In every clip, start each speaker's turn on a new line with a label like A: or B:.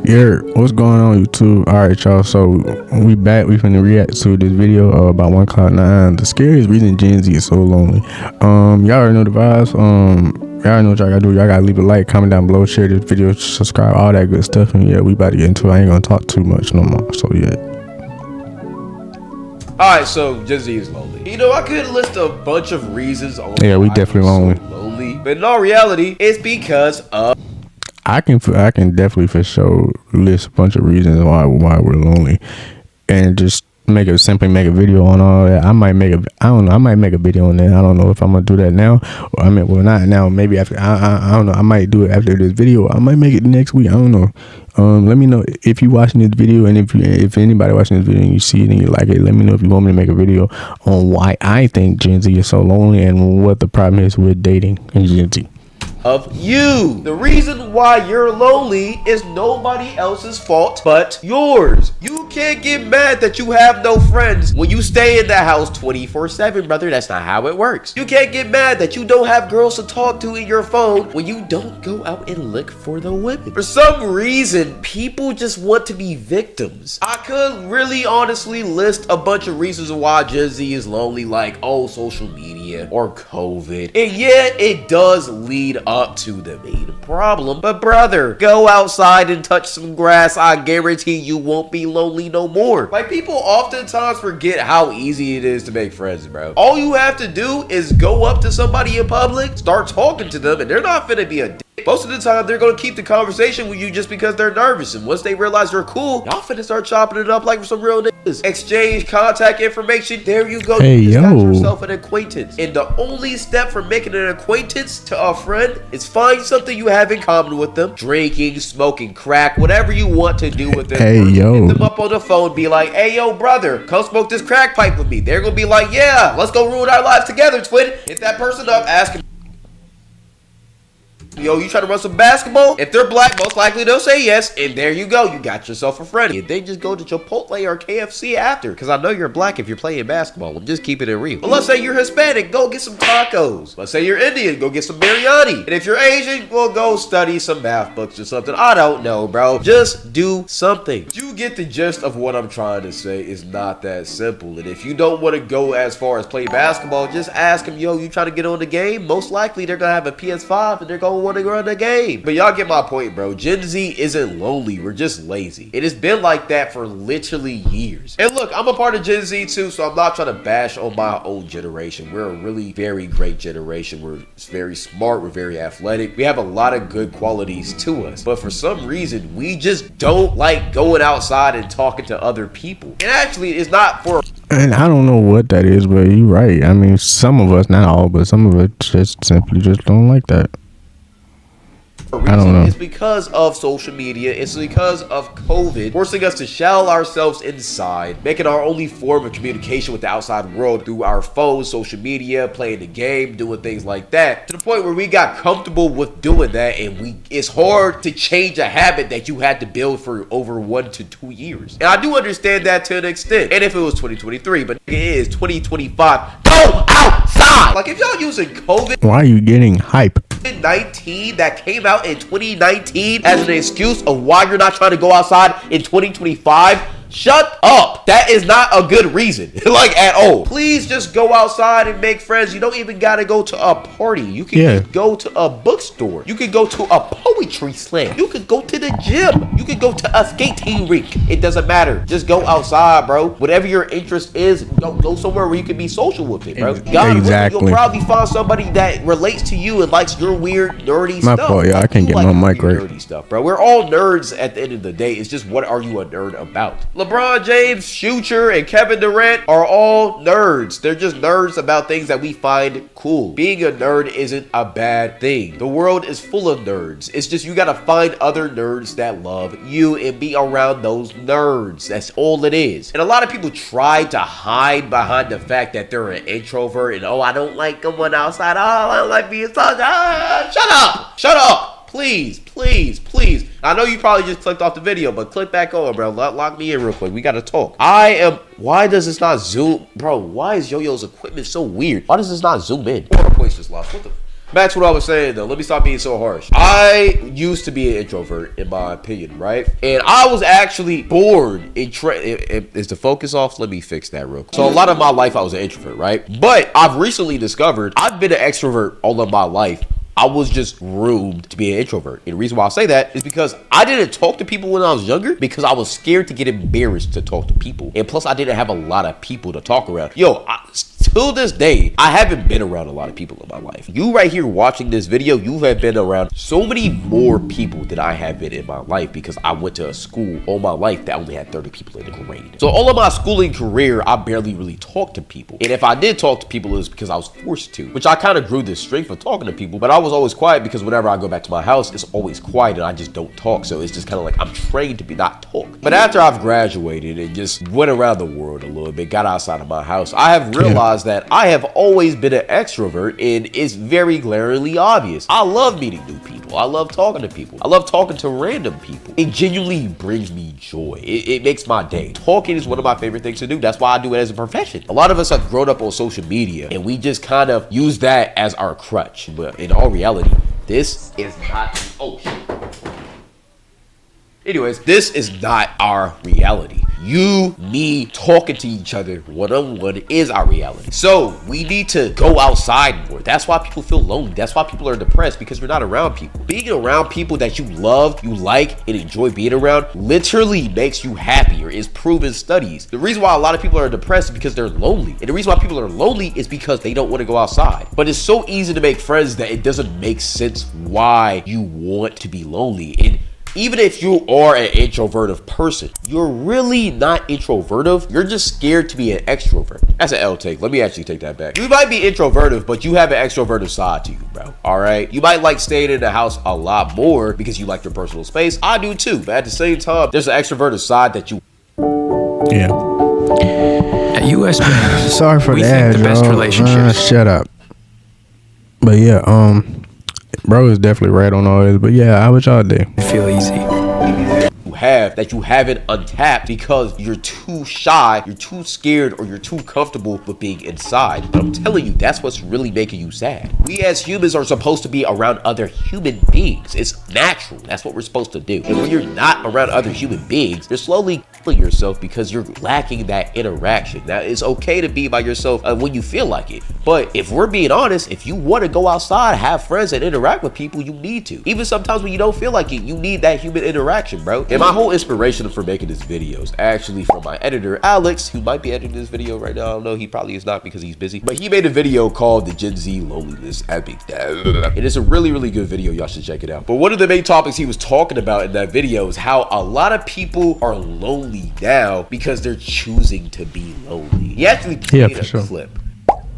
A: Yeah, what's going on YouTube? Alright y'all, so we back. We finna react to this video about 1Cloud9. The scariest reason Gen Z is so lonely. Y'all already know the vibes. Y'all already know what y'all gotta do. Y'all gotta leave a like, comment down below, share this video, subscribe, all that good stuff. And yeah, we about to get into it. I ain't gonna talk too much no more. So yeah.
B: Alright, so Gen Z is lonely. You know, I could list a bunch of reasons on
A: Yeah, we
B: why
A: definitely
B: we're
A: lonely.
B: so lonely. But in all reality, it's because of
A: I can definitely for sure list a bunch of reasons why we're lonely, and just simply make a video on all that. I might make a video on that. I don't know if I'm gonna do that now, or well, not now, maybe after. I don't know. I might do it after this video. I might make it next week. I don't know. Let me know if you watching this video, and if anybody watching this video and you see it and you like it, let me know if you want me to make a video on why I think Gen Z is so lonely and what the problem is with dating in Gen Z.
B: Of you. The reason why you're lonely is nobody else's fault but yours. You can't get mad that you have no friends when you stay in that house 24/7, brother. That's not how it works. You can't get mad that you don't have girls to talk to in your phone when you don't go out and look for the women. For some reason, people just want to be victims. I could really honestly list a bunch of reasons why Gen Z is lonely, like, oh, social media or COVID. And yeah, it does lead up to the main problem. But brother, go outside and touch some grass. I guarantee you won't be lonely no more. Like, people oftentimes forget how easy it is to make friends, bro. All you have to do is go up to somebody in public, start talking to them, and they're not finna be a dick. Most of the time, they're gonna keep the conversation with you just because they're nervous. And once they realize you're cool, y'all finna start chopping it up like some real niggas. Exchange contact information. There you go.
A: Hey,
B: you just got
A: yo.
B: yourself an acquaintance. And the only step for making an acquaintance to a friend is find something you have in common with them. Drinking, smoking crack, whatever you want to do with them.
A: Hey, yo.
B: Hit them up on the phone, be like, hey, yo, brother, come smoke this crack pipe with me. They're gonna be like, yeah, let's go ruin our lives together, twin. Hit that person up, ask him, yo, you trying to run some basketball? If they're black, most likely they'll say yes, and there you go. You got yourself a friend. And then just go to Chipotle or KFC after, because I know you're black if you're playing basketball. I'm just keeping it real. But let's say you're Hispanic, go get some tacos. Let's say you're Indian, go get some biryani. And if you're Asian, well, go study some math books or something. I don't know, bro. Just do something. You get the gist of what I'm trying to say. It's not that simple. And if you don't want to go as far as play basketball, just ask them, yo, you trying to get on the game? Most likely they're going to have a PS5 and they're going to want to run the game. But y'all get my point, bro. Gen Z isn't lonely. We're just lazy. It has been like that for literally years. And look, I'm a part of Gen Z too, so I'm not trying to bash on my own generation. We're a really very great generation. We're very smart. We're very athletic. We have a lot of good qualities to us. But for some reason, we just don't like going outside and talking to other people. And actually, it's not for...
A: And I don't know what that is, but you're right. I mean, some of us, not all, but some of us just simply just don't like that. I don't know.
B: It's because of social media. It's because of COVID forcing us to shell ourselves inside, making our only form of communication with the outside world through our phones, social media, playing the game, doing things like that, to the point where we got comfortable with doing that, and it's hard to change a habit that you had to build for over 1 to 2 years. And I do understand that to an extent. And if it was 2023, but it is 2025. Go outside! Like, if y'all using COVID,
A: why are you getting hype?
B: 19 that came out in 2019 as an excuse of why you're not trying to go outside in 2025, shut up. That is not a good reason, like, at all. Please just go outside and make friends. You don't even gotta go to a party. You can just go to a bookstore. You can go to a poetry slam. You can go to the gym. You can go to a skating rink. It doesn't matter. Just go outside, bro. Whatever your interest is, go somewhere where you can be social with it, bro. God,
A: exactly.
B: You'll probably find somebody that relates to you and likes your weird, nerdy stuff.
A: My fault, yeah. I can't get my mic right.
B: Nerdy stuff, bro. We're all nerds at the end of the day. It's just, what are you a nerd about? LeBron James, Future, and Kevin Durant are all nerds. They're just nerds about things that we find cool. Being a nerd isn't a bad thing. The world is full of nerds. It's just you gotta find other nerds that love you and be around those nerds. That's all it is. And a lot of people try to hide behind the fact that they're an introvert and, oh, I don't like going outside. Oh, I don't like being social. Shut up. Shut up. Please, please, please. I know you probably just clicked off the video, but click back on, bro. Lock me in real quick. We gotta talk. Why does this not zoom? Bro, why is Yo-Yo's equipment so weird? Why does this not zoom in? Or voice just lost. What the? Back to what I was saying though, let me stop being so harsh. I used to be an introvert in my opinion, right? And I was actually born is the focus off? Let me fix that real quick. So a lot of my life I was an introvert, right? But I've recently discovered I've been an extrovert all of my life. I was just groomed to be an introvert. And the reason why I say that is because I didn't talk to people when I was younger because I was scared to get embarrassed to talk to people. And plus I didn't have a lot of people to talk around. Till this day, I haven't been around a lot of people in my life. You right here watching this video, you have been around so many more people than I have been in my life because I went to a school all my life that only had 30 people in the grade. So all of my schooling career, I barely really talked to people. And if I did talk to people, it was because I was forced to, which I kind of grew this strength of talking to people, but I was always quiet because whenever I go back to my house, it's always quiet and I just don't talk. So it's just kind of like I'm trained to be not talk. But after I've graduated and just went around the world a little bit, got outside of my house, I have realized that I have always been an extrovert and it's very glaringly obvious. I love meeting new people. I love talking to people. I love talking to random people. It genuinely brings me joy. It makes my day. Talking is one of my favorite things to do. That's why I do it as a profession. A lot of us have grown up on social media and we just kind of use that as our crutch. But in all reality, this is not, oh shit. Anyways, this is not our reality. You, me, talking to each other one-on-one is our reality. So we need to go outside more. That's why people feel lonely. That's why people are depressed, because we're not around people. Being around people that you love, you like, and enjoy being around literally makes you happier. It's proven studies. The reason why a lot of people are depressed is because they're lonely. And the reason why people are lonely is because they don't want to go outside. But it's so easy to make friends that it doesn't make sense why you want to be lonely. And even if you are an introverted person, you're really not introverted. You're just scared to be an extrovert. That's an L take. Let me actually take that back. You might be introverted, but you have an extroverted side to you, bro. All right? You might like staying in the house a lot more because you like your personal space. I do too. But at the same time, there's an extroverted side that you...
A: Yeah.
C: At US Bank,
A: sorry for
C: we
A: the
C: think
A: ad,
C: the best relationships.
A: shut up. But yeah, bro is definitely right on all this. But yeah, how would y'all do?
C: Feel easy.
B: That you haven't untapped because you're too shy, you're too scared, or you're too comfortable with being inside. But I'm telling you, that's what's really making you sad. We as humans are supposed to be around other human beings. It's natural. That's what we're supposed to do. And when you're not around other human beings, you're slowly killing yourself because you're lacking that interaction. Now, it's okay to be by yourself when you feel like it. But if we're being honest, if you want to go outside, have friends, and interact with people, you need to. Even sometimes when you don't feel like it, you need that human interaction, bro. And my whole inspiration for making this video is actually from my editor, Alex, who might be editing this video right now. I don't know. He probably is not because he's busy. But he made a video called The Gen Z Loneliness Epic. And it's a really, really good video. Y'all should check it out. But one of the main topics he was talking about in that video is how a lot of people are lonely now because they're choosing to be lonely. He actually played a clip.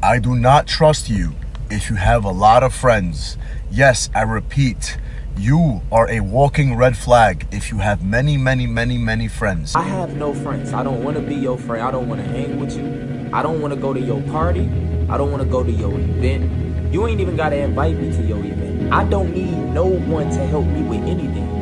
D: I do not trust you if you have a lot of friends. Yes, I repeat, you are a walking red flag if you have many, many, many, many friends.
E: I have no friends. I don't want to be your friend. I don't want to hang with you. I don't want to go to your party. I don't want to go to your event. You ain't even got to invite me to your event. I don't need no one to help me with anything.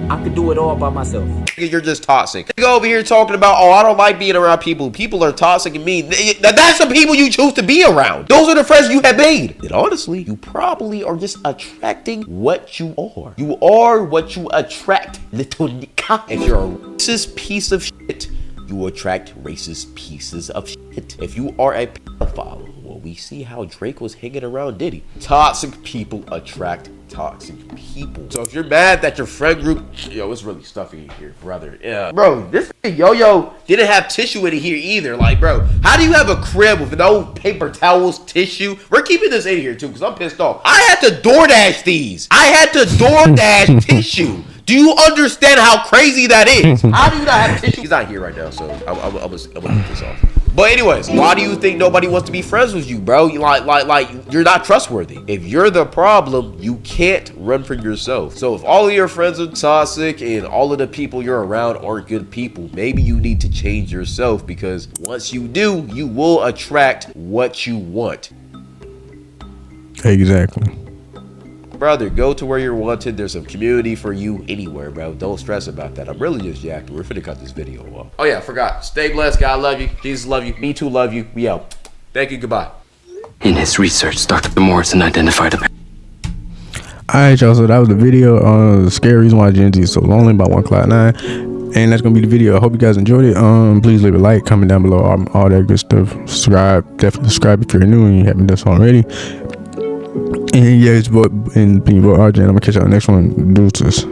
E: I could do it all by myself.
B: You're just toxic. You go over here talking about, oh, I don't like being around people. People are toxic and mean. That's the people you choose to be around. Those are the friends you have made. And honestly, you probably are just attracting what you are. You are what you attract, little nigga. If you're a racist piece of shit, you attract racist pieces of shit. If you are a pedophile, well, we see how Drake was hanging around Diddy. Toxic people attract toxic people. So if you're mad that your friend group, yo, it's really stuffy in here, brother. Yeah, bro, this yo didn't have tissue in here either. Like, bro, how do you have a crib with no paper towels, tissue? We're keeping this in here too because I'm pissed off. I had to DoorDash these. I had to DoorDash tissue. Do you understand how crazy that is? How do you not have tissue? He's not here right now, so I'm gonna get this off. But anyways, why do you think nobody wants to be friends with you, bro? You like you're not trustworthy. If you're the problem, you can't run for yourself. So if all of your friends are toxic and all of the people you're around aren't good people, maybe you need to change yourself, because once you do, you will attract what you want.
A: Exactly.
B: Brother, go to where you're wanted. There's a community for you anywhere, bro. Don't stress about that. I'm really just yakking. We're finna cut this video off. Oh yeah, I forgot. Stay blessed. God love you. Jesus love you. Me too love you. We out. Thank you. Goodbye.
C: In his research, Dr. Morrison identified a
A: Alright, y'all, so that was the video on the scary reason why Gen Z is so lonely by 1Cloud9. And that's gonna be the video. I hope you guys enjoyed it. Please leave a like, comment down below, all that good stuff. Subscribe, definitely subscribe if you're new and you haven't done so already. And yeah, it's boy and RJ. I'm gonna catch y'all next one. Deuces.